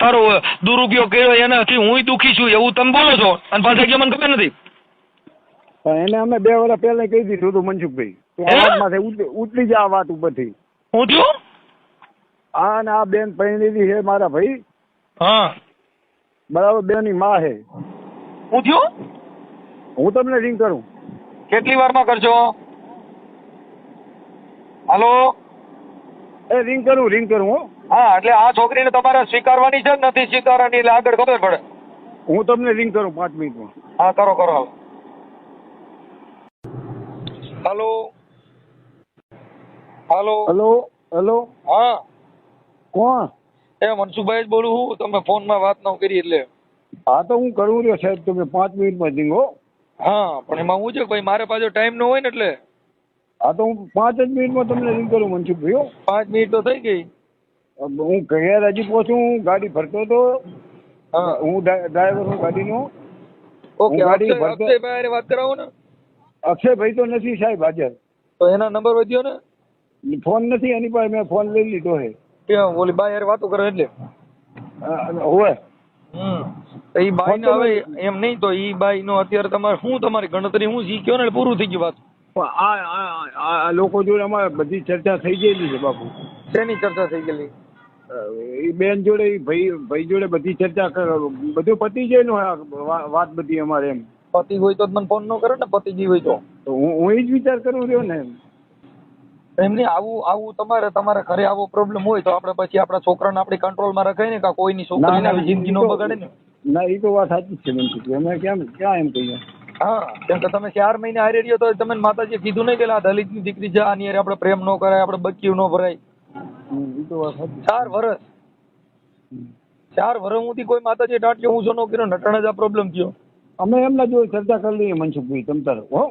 તારો દુરુપયોગ કર્યો એનાથી હું દુઃખી છું એવું તમે બોલો છો અને પાછા કે મને ખબર નથી. પણ એને અમે 2 વર્ષ પહેલા કહી દીધું હતું મનસુખભાઈ તો આ વાતમાંથી ઉતરી જા આ વાત ઉપરથી. હું થયું? આ ને આ બેન પરણેલી છે મારા ભાઈ. હા બરાબર. બેની માં છે. હું થયું? હું તમને રિંગ કરું. કેટલી વારમાં કરશો? હાલો રિંગ કરું હો. હા એટલે આ છોકરીને તમારે સ્વીકારવાની છે નથી સ્વીકારવાની એટલે આગળ ખબર પડે. હું તમને રિંગ કરું 5 મિનિટમાં. હા કરો હાલો. હાલો હાલો હેલો હેલો. હા કોણ? એ મનસુખભાઈ જ બોલું હું. તમે ફોનમાં વાત ન કરી એટલે. હા તો હું કરું રહ્યો સાહેબ. તમે 5 મિનિટમાં રિંગ હો. હા પણ એમાં હું છે ભાઈ મારે પાછો ટાઈમ ન હોય ને એટલે. હા તો હું 5 જ મિનિટમાં તમને રિંગ કરું મનસુખભાઈ હો. 5 મિનિટ તો થઈ ગઈ. હું ઘરે હજી પહોંચું. હું ગાડી ભરતો હતો. હા હું ડ્રાઈવર હું ગાડીનો. ઓકે અક્ષયભાઈ વાત કરાવો ને. અક્ષયભાઈ તો નથી સાહેબ હાજર. તો એના નંબર વધ્યો ને? ફોન નથી એની પાસે. મેં ફોન લઈ લીધો છે. કેમ ઓલી બાઈ યાર વાતો કરે એટલે? હોય. એ બાઈ ને હવે એમ નહીં તો ઈ બાઈ નો અત્યારે તમારે શું તમારી ગણતરી શું શીખ્યો ને પૂરું થઈ ગયું વાત. પણ આ લોકો જોડે અમારે બધી ચર્ચા થઈ ગયેલી છે બાપુ. શેની ચર્ચા થઈ ગયેલી? એ બેન જોડે ઈ ભાઈ જોડે બધી ચર્ચા બધું પતી જાય ને વાત બધી અમારે એમ. પતિ હોય તો જ મને ફોન ન કરે ને, પતિજી હોય તો હું એ જ વિચાર કરું રહ્યો ને. એમની આવું તમારા ઘરે આવો પ્રોબ્લેમ હોય તો આપણે પછી આપણા છોકરાને આપણી કંટ્રોલમાં રખાય ને, કે કોઈની છોકરીને આવી જિંદગી નો બગાડે ને. ના એ તો વાત સાચી જ છે મનસુખભાઈ, અમે ક્યાં એમ કહીએ. હા, કેમ કે તમે 4 મહિને હારે રહ્યો તો તમે માતાજીએ કીધું નહીં કે આ દલિતની દીકરી છે, આની હારે આપણે પ્રેમ ન કરાય, આપણે બચ્યું ન ભરાય. એ તો વાત સાચી. 4 વર્ષ 4 વર્ષ સુધી કોઈ માતાજીએ ટાંટ્યો ઊંચો ન કર્યો, નટાણે જ આ પ્રોબ્લેમ થયો. અમે એમના જોડે ચર્ચા કરી લઈએ મનસુખભાઈ, તમ તારે હો.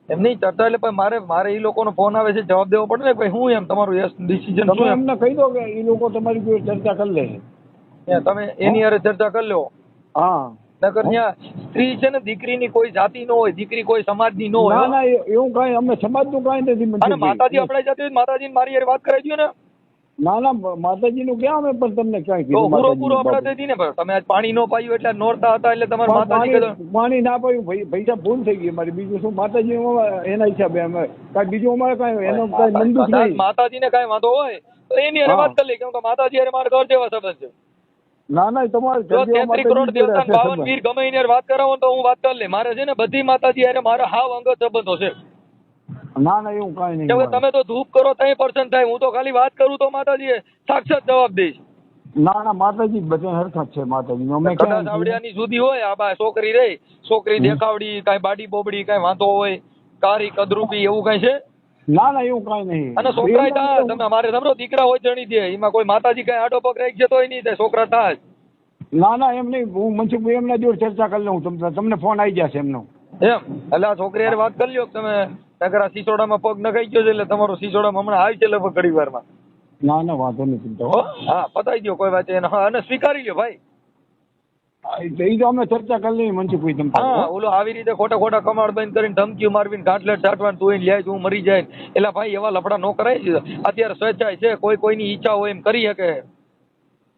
એમની ચર્ચા એટલે મારે એ લોકોનો ફોન આવે છે, જવાબ દેવો પડે ને ભાઈ હું એમ તમારું ડિસિઝન તમે એમને કહી દો કે એ લોકો તમારી જોડે ચર્ચા કરી લે. તમે એની હારે ચર્ચા કરી લો. હા, નકર ત્યાં સ્ત્રી છે ને, દીકરીની કોઈ જાતિ નો હોય, દીકરી કોઈ સમાજની નો હોય. ના ના એવું કાંઈ અમે સમાજનું કાંઈ નથી. અને માતાજી આપણે જાતિ હોય, માતાજીને મારી હારે વાત કરાવી દો ને. ના ના માતાજીનું ક્યાં અમે પણ તમને ક્યાંય તો કીધું. પૂરો આપણે દઈ ને, તમે આજ પાણી નો પાયું એટલે નોરતા હતા એટલે તમારે માતાજી કીધું પાણી ના પાયું પૈસા ભૂલ થઈ ગઈ મારી. બીજું શું માતાજી એના હિસાબે અમે કાંઈ બીજું અમારે કાંઈ એનો કાંઈ મંદુક નહીં. માતાજીને કાંઈ વાંધો હોય તો એની હારે વાત કરી લે, કેમ કે માતાજી હારે મારા ઘર જેવા સંબંધ છે. ના ના તમારે 33 કરોડ દેવતા 52 વીર ગમે એની હારે વાત કરાવો તો હું વાત કરી લે. મારે છે ને બધી માતાજી હારે મારા હાવ અંગત સંબંધો છે. ના ના એવું કાંઈ નહીં. કેમ કે તમે તો ધૂપ કરો તઈ પર્સન થાય, હું તો ખાલી વાત કરું તો માતાજી સાક્ષાત જવાબ દઈશ. ના ના માતાજી બધા હરખા જ છે માતાજી. અમે કદાચ આવડિયાની સુધી હોય આ બા છોકરી રહી, છોકરી દેખાવડી, કાંઈ બાડી બોબડી, કાંઈ વાંધો હોય, કારી કદરૂપી એવું કાંઈ છે? ના ના એવું કાંઈ નહીં. અને છોકરા થાય તમે અમારે સમજો દીકરા હોય જણી દે, એમાં કોઈ માતાજી કાંઈ આડો પગ રાખી છે તોય નહીં થાય, છોકરા થાય. ના ના એમ નહીં, હું મનસુખભાઈ એમના જોડે ચર્ચા કરી લઉં. તમને ફોન આવી જશે એમનો એમ. એટલે આ છોકરી હારે વાત કરી લ્યો તમે નકર આ સિસોડામાં પગ નખાઈ ગયો છે એટલે તમારો સિસોડામાં હમણાં આવી છે લગભગ ઘડી વારમાં. ના ના વાંધો નથી. હા પતાવી દો કોઈ વાત એને. હા, અને સ્વીકારી લ્યો ભાઈ. એ તો અમે ચર્ચા કરી લઈએ મનસુખભાઈ તમ. હા, ઓલો આવી રીતે ખોટા કમાડ બંધ કરીને ધમકીઓ મારવીને ગાંઠલેટ છાંટવાનું તું એને લે હું મરી જાય એટલે ભાઈ એવા લફડા ન કરાય. અત્યારે સ્વેચ્છાય છે, કોઈની ઈચ્છા હોય એમ કરી શકે.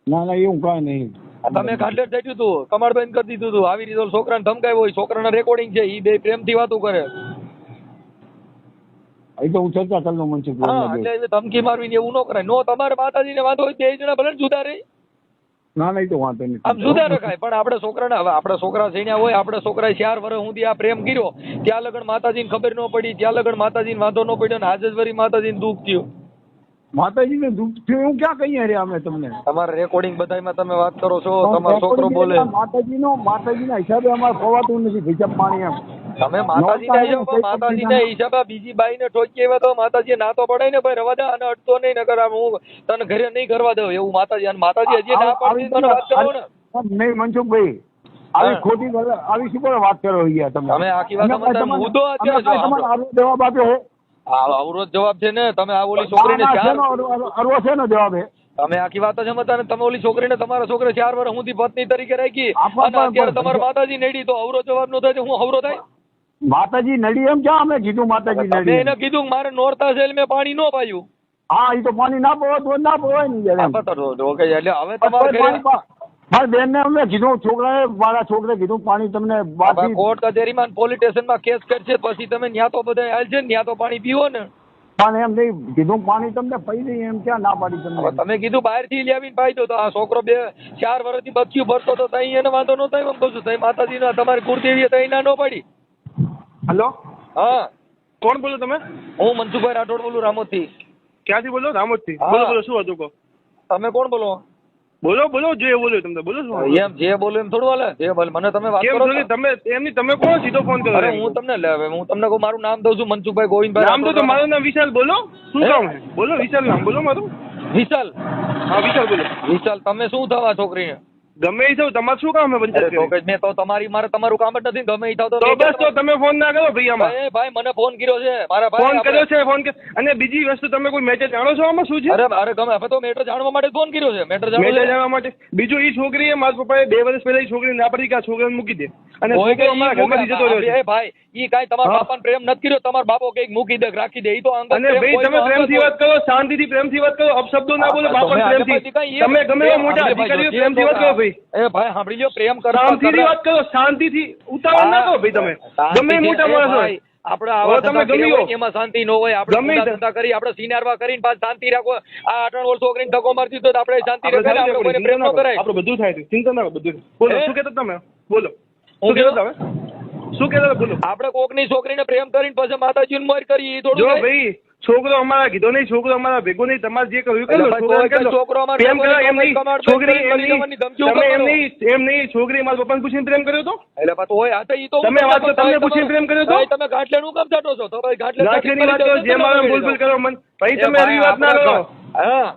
ના ના એવું કાંઈ નહીં. તમે ગાંઠલેટ છાંટ્યું હતું, કમાડ બંધ કરી દીધું હતું, આવી રીતે છોકરાને ધમકાવ્યો હોય, છોકરાના રેકોર્ડિંગ છે, એ બે પ્રેમથી વાતો કરે. એ તો હું ચર્ચા કરી લઉં મનસુખભાઈ. હા, એટલે ધમકી મારવીને એવું ન કરાય. નો તમારે માતાજીને વાંધો હોય 2 જણા ભલે જુદા રહી. ના ના એ તો વાંધો નહીં. આમ જુદા રખાય પણ આપણે છોકરાને, હવે આપણે છોકરા સૈન્યા હોય, આપણે છોકરાએ 4 વર્ષ સુધી આ પ્રેમ કર્યો, ત્યાં લગન માતાજીને ખબર ન પડી, ત્યાં લગન માતાજીને વાંધો ન પડ્યો, ને આજે જ વળી માતાજીને દુઃખ થયું. માતાજીને દુઃખ થયું એવું ક્યાં કહીએ રે અમે તમને? તમારા રેકોર્ડિંગ બધામાં તમે વાત કરો છો, તમારો છોકરો બોલે. માતાજીના હિસાબે અમારે ખવાતું નથી હિસાબ પાણી એમ. તમે માતાજીના હિસાબે બીજી બાઈને ઠોકી આવ્યા તો માતાજી ના તો પડાય ને ભાઈ, રવા દે અને અટતો નહીં, નકર હું તને ઘરે નહીં કરવા દઉં એવું માતાજી. અને માતાજી હજી ના પાડી તને વાત કરો ને. નહીં મનસુખભાઈ આવી ખોટી આવી શું કરો વાત કરો ગયા તમે આખી વાત મુદ્દો અત્યારે જવાબ આપ્યો. અવરોધ જવાબ છે ને, તમે આ ઓલી છોકરીને અરવો છે ને જવાબ. તમે આખી વાત જ સમજતા ને, તમે ઓલી છોકરીને તમારા છોકરે 4 વર્ષ સુધી પત્ની તરીકે રાખી અને અત્યારે તમારા માતાજી નડી તો અવરો જવાબ નો થાય, હું અવરો થાય? માતાજી નડી એમ ક્યાં અમે કીધું માતાજી નડી? મેં એને કીધું મારે નોરતા છે મેં પાણી ન પાયું. હા એ તો પાણી ના પવાય તો ના પવાય નહીં. એટલે હવે તમારે મારી બેન ને અમે કીધું, છોકરાએ મારા છોકરે કીધું પાણી તમને કોર્ટ કચેરીમાં પોલીસ સ્ટેશનમાં કેસ કરશે પછી તમે ન્યા તો બધા આવેલ છે, ન્યા તો પાણી પીવો ને. પણ એમ નહીં કીધું પાણી તમને પી દઈએ એમ ક્યાં ના પાડી તમને? તમે કીધું બહારથી લાવીને પાઈ દો તો આ છોકરો 4 વર્ષથી બચ્યું ભરતો તો તઈ એને વાંધો ન થાય એમ કહું છું. તઈ માતાજીના તમારી કુળદેવી તઈ ના ન પડી. હેલો, હા કોણ બોલો તમે? હું મનસુખભાઈ રાઠોડ બોલું, રામોદથી. ક્યાંથી બોલો? રામોદથી. બોલો શું હતું કહો? તમે કોણ બોલો? બોલો જે બોલ્યો તમને બોલો શું? એમ જે બોલો એમ થોડું હાલે. જે બોલે મને તમે વાત કરો. તમે એમની તમે કોણ સીધો ફોન કરો? અરે હું તમને કહું મારું નામ દઉં છું, મનસુખભાઈ ગોવિંદભાઈ. નામ તો મારું નામ વિશાલ. બોલો શું કામ છે? બોલો વિશાલ નામ બોલો મારું. વિશાલ? હા વિશાલ બોલો. વિશાલ તમે શું થવા છોકરીને? ગમે એ થાવ તમારે શું કામ છે? મેં તો મારે તમારું કામ જ નથી. ગમે એ થાવ તો બસ તો તમે ફોન ના કરો ભાઈ. આમાં ભાઈ મને ફોન કર્યો છે મારા ભાઈ. ફોન કર્યો છે ફોન. અને બીજી વસ્તુ તમે કોઈ મેટર જાણો છો આમાં શું છે? અરે ગમે હવે તો મેટર જાણવા માટે ફોન કર્યો છે. મેટર જાણવા માટે. બીજું એ છોકરીએ મારા પપ્પાએ 2 વર્ષ પહેલા એ છોકરી ના પડી કે આ છોકરાને મૂકી દે અને અમારા ઘરમાંથી જતો રહ્યો છે. ભાઈ ઈ કાઈ તમારા બાપાને પ્રેમ નથી કર્યો, તમારો બાપો કઈક મૂકી દે રાખી દે. ઈ તો અંગત. અને ભાઈ તમે પ્રેમથી વાત કરો, શાંતિથી પ્રેમથી વાત કરો, અપશબ્દો ના બોલો. બાપા પ્રેમથી તમે ગમે એવા મોટા અધિકારીઓ પ્રેમથી વાત કરો ભાઈ. એ ભાઈ સાંભળી લો, પ્રેમ કરો, શાંતિથી વાત કરો, શાંતિથી ઉતાવળ ના કરો ભાઈ. તમે ગમે મોટા માણસ હોય આપણે આવા તમે ધંધા કર્યા ગમ્યો. હોય એમાં શાંતિ ન હોય. આપણે ગમે તે. ધંધા કરી, આપણે સિનારવા કરીને પાછું શાંતિ રાખો. આ 8 વર્ષ છોકરીને ધક્કો મારી દીધો તો આપણે શાંતિ આપણે રાખીએ. આપણે કોઈને પ્રેમ ન કરાય. આપણે બધું થાય છે, ચિંતા ના કરો, બધું થાય. બોલો હે? શું કહેતા તમે? બોલો હું શું કહેતા તમે? શું કહેતા હતા? બોલો. આપણે કોકની છોકરીને પ્રેમ કરીને પછી માતાજીને મોર કરી ઈ થોડું જો થાય? ભાઈ છોકરો અમારા કીધો નહીં, છોકરો અમારા ભેગો નહીં, તમારે જે કરવું એ કરી લો. એટલે છોકરાને ભાઈ કરી લો. છોકરો અમારો પ્રેમ ભેગો કરો નહીં, એમ નહીં. કમાડ છોકરી કરી એમ કરી નહીં. દેવાની ધમકીઓ તમે કરો. એમ નહીં છોકરી મારા પપ્પાને પૂછીને પ્રેમ કર્યો તો? એટલે પાછું હોય આ તો ઈ તો તમે વાત કરો, તમને પૂછીને પ્રેમ કર્યો તો? ભાઈ તમે ગાંઠલેનું કામ ચાટો છો? તો ભાઈ ગાંઠલે ગાંઠિયાની વાત કરો, જે મારે ભૂલ કરો મન. ભાઈ તમે હળવી વાત ના કરો. હા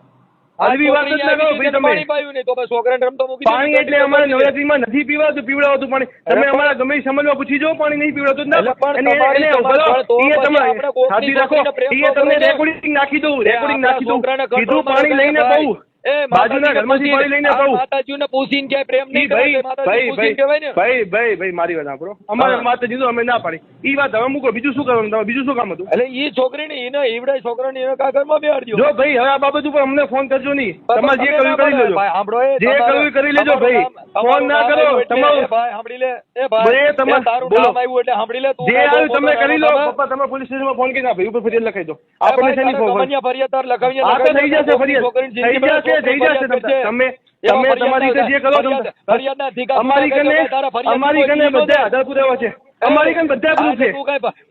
હળવી વાત જ ના કરો ભાઈ તમે. પાણી પાયું નહીં તો ભાઈ છોકરાને રમતો મૂકી દે. પાણી એટલે અમારે નવરાત્રીમાં નથી પીવાતું, પીવડાવતું પાણી. તમે અમારા ગમે એ સમાજમાં પૂછી જો, પાણી નહીં પીવડાવતું ના. એટલે પણ એને તમારી બોલો, સમાજ તો ઈ પછી તમે આપણે કોકની સાચી રાખો. છોકરીને પ્રેમ ઈ ન તમને કરો ને. રેકોર્ડિંગ નાખી દઉં, રેકોર્ડિંગ નાખી દઉં. છોકરાને કીધું control પાણી માં લઈને કરે પાઉં. એ બાજુના ઘરમાંથી પાણી લઈને પાઉં. માતાજીને પૂછીને ક્યાંય પ્રેમ ઈ નહીં ભાઈ કરે માતાજી પૂછીને કહેવાય ને. ભાઈ મારી વાત સાંભળો. અમારે હા. માતાજી તો અમે ના પાડી. ઈ વાત હવે મૂકો, બીજું શું કરવાનું તમારે? બીજું શું કામ હતું? એટલે ઈ છોકરીને એને ઈવડાય છોકરાને એને કા ઘરમાં બેહાડજો. જો ભાઈ હવે આ બાબત ઉપર અમને ફોન કરજો નહીં. તમારે જે કરવું કરી લેજો. ભાઈ સાંભળો એ જે કરવું એ કરી લેજો ભાઈ. ફોન ના કરો. તમારું ભાઈ સાંભળી લે એ ભાઈ ભાઈ, તમારે તારું બોલો. નામ આવ્યું એટલે સાંભળી લે તું જે આવ્યું તમે કરી લો. પપ્પા તમે પોલીસ સ્ટેશનમાં ફોન કરી ના ભાઈ ઉપર ફરિયાદ લખાઈ દો. આપણે શેની ફોન? ફરિયાદ તાર લખાવીને આ તો થઈ જશે ફરિયાદ. થઈ જશે તમે તમારી રીતે જે કરો અમારી કને બધા આધાર પુરાવા છે. અમારી કને બધા પ્રૂફ છે.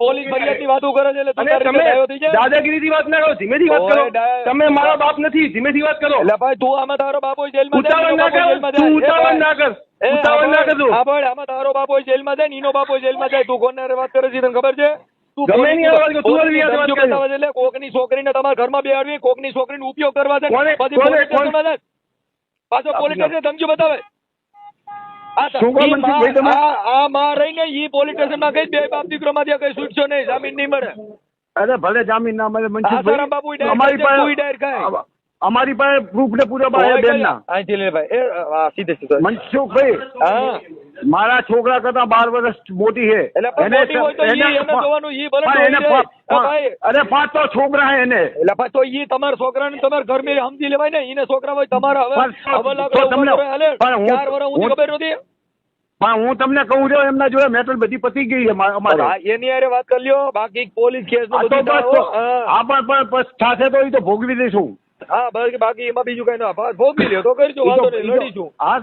પોલીસ ફરિયાદની વાતો કરે છે એટલે તું અને તારી તમે રીતે ડાયો થઈ જાય. દાદાગીરીથી વાત ના કરો, ધીમેથી વાત કરો. તમે મારા બાપ નથી, ધીમેથી વાત કરો. એટલે ભાઈ તું આમાં તારો બાપો જેલમાં જાય, ઉતાવળ એનો ના બાપો કર, જેલમાં તું જાય. ઉતાવળ ના કર, એ ઉતાવળ ના કરજો. હા ભાઈ આમાં તારો બાપો જેલમાં જાય ને એનો બાપો જેલમાં જાય. તું કોને વાત કરે છે તને ખબર છે? તું ગમે એની વાત કર, તું હળવી વાત કર. બતાવે છે એટલે કોકની છોકરીને તમારા ઘરમાં બેહાડવી, કોકની છોકરીનો ઉપયોગ કરવા છે, કોને- પછી કોને- પોલીસ સ્ટેશનમાં જાય. પાછો પોલીસ સ્ટેશન ધમકીઓ બતાવે. શું કામ નથી ભાઈ તમે? આ માં રહીને ઈ પોલીસ સ્ટેશનમાં કઈ બે બાપ દીકરો માંથી કઈ છૂટશો નહીં, જામીન નહીં મળે. અરે ભલે જામીન ના મળે આસારામ બાપુ ઈ મનસુખભાઈ, ડાયર અમારી તું ઈ ડાયર ખાય. પાસે અમારી પાસે પ્રૂફ ને પૂરા છે બેન ના. અહીંથી લે ભાઈ એ સીધે સીધો. મનસુખભાઈ, હા મારા છોકરા કરતા 12 વર્ષ મોટી છે. એટલે પણ મોટી હોય તો ઈ એને જોવાનું, ઈ ભલે પણ એને જોઈ જાય. હા ભાઈ અરે 5 તો છોકરા છે એને. એટલે પાછો તો ઈ તમારા છોકરાને તમારા ઘર મેં સમજી લેવાય ને. ઈને છોકરા હોય તમારા હવે પણ લાગે તો તમને- હાલે પણ હું- 4 વર્ષ હું ખબર નથી. પણ હું તમને કહું છું એમના જોડે મેટર બધી પતી ગઈ છે અમારે. હા, એની હારે વાત કરી લ્યો. બાકી પોલીસ કેસ આ તો બધું બસ થાઓ. હા. આ પણ બસ થશે તો એ તો ભોગવી દઈશું. હા બાકી એમાં બીજું કઈ ના ભોગવી લ્યો તો કરજો, વાંધો નહીં, લડીશું. હા,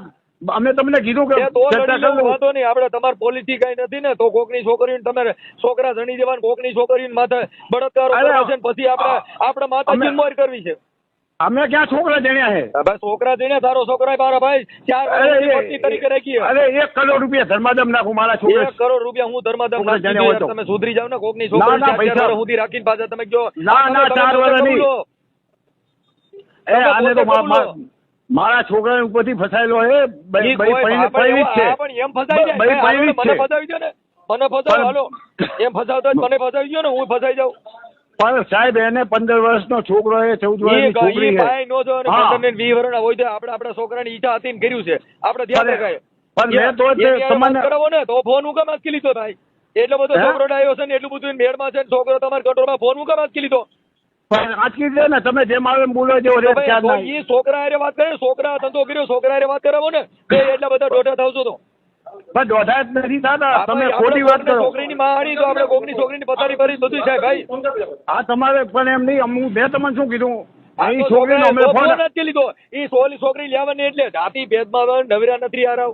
અમે તમને કીધું કે એ તો ચર્ચા લડી લેવું, કરી વાંધો નહીં. આપણે તમારે પોલિસી કઈ નથી ને તો કોકની છોકરીઓને તમારે છોકરા જણી દેવાનું, કોકની છોકરીઓને માથે બળાત્કારો અરે, કરવો છે ને પછી આપણે માતાજીને મોર કરવી છે. અમે ક્યાં છોકરા જણ્યા છે? બસ છોકરા જઈને તારો છોકરા મારા ભાઈ 4 વર્ષની પત્ની તરીકે રાખીએ. અરે 1 કરોડ રૂપિયા ધર્માદમ નાખું મારા છોકરા. 1 કરોડ રૂપિયા હું ધર્માદમ છોકરા નાખી જાણ્યા હોય દઉં. તો. તમે સુધરી જાવ ને. કોકની ના, છોકરી ના, 4 પૈસા. વર્ષ સુધી રાખીને પાછા તમે જો ના, 4 વર્ષ નહીં. આને તો મારા છોકરા ઉપરથી ફસાયેલો છે. ઈ કોઈ પૈણી જ છે. પણ એમ ફસાઈ જાય. ભાઈ પૈણી જ મને છે. ફસાવી દો ને, મને ફસાવો. હાલો એમ ફસાવતો હોય તો મને ફસાવી દો ને, હું ફસાઈ જાઉં. પણ સાહેબ એને 15 વર્ષનો છોકરો છે, 14 વર્ષની છોકરી ઈ છે. ભાઈ નો જો ને હા. 15 ને 20 વર્ષના હોય તો આપણા છોકરાની ઈચ્છા હતી ને કર્યું છે. આપણે ધ્યાન પણ- રખાય. પણ મેં તો એની હારે તમને- વાત કરાવો ને તો ફોન હું કામ આંચકી લીધો ભાઈ? એટલો બધો હે? છોકરો ડાયો છે ને એટલું બધું મેળમાં છે ને છોકરો તમારા કંટ્રોલમાં, ફોન હું કામ આંચકી લીધો? પણ આટલી દે ને તમે જેમ આવે એમ બોલો જેવો તો રેટ ભાઈ, ખ્યાલ તો નહીં. ઈ છોકરા હારે વાત કરે, છોકરા ધંધો કર્યો, છોકરા હારે વાત કરાવો ને બે એટલા બધા દોઢા થાવશો તો. પણ દોઢા જ નથી થતા. તમે આપણે ખોટી વાત કરો. છોકરીની માં હારી તો આપણે કોકની છોકરીની પથારી ભરી બધું થાય ભાઈ. આ તમારે પણ એમ નહીં. હું મેં તમને શું કીધું? આ અહીં તો છોકરીનો અમે છોકરાએ ફોન ફોન નથી લીધો. ઈ સોલી છોકરી લેવાની એટલે જાતિ ભેદમાં નવરા નથી હારાવ.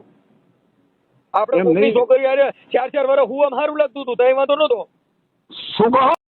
આપણે એમ કોકની નહીં. છોકરી હારે 4 વર્ષ હું આમ સારું લાગતું હતું તો એ વાંધો નતો. શું કહો?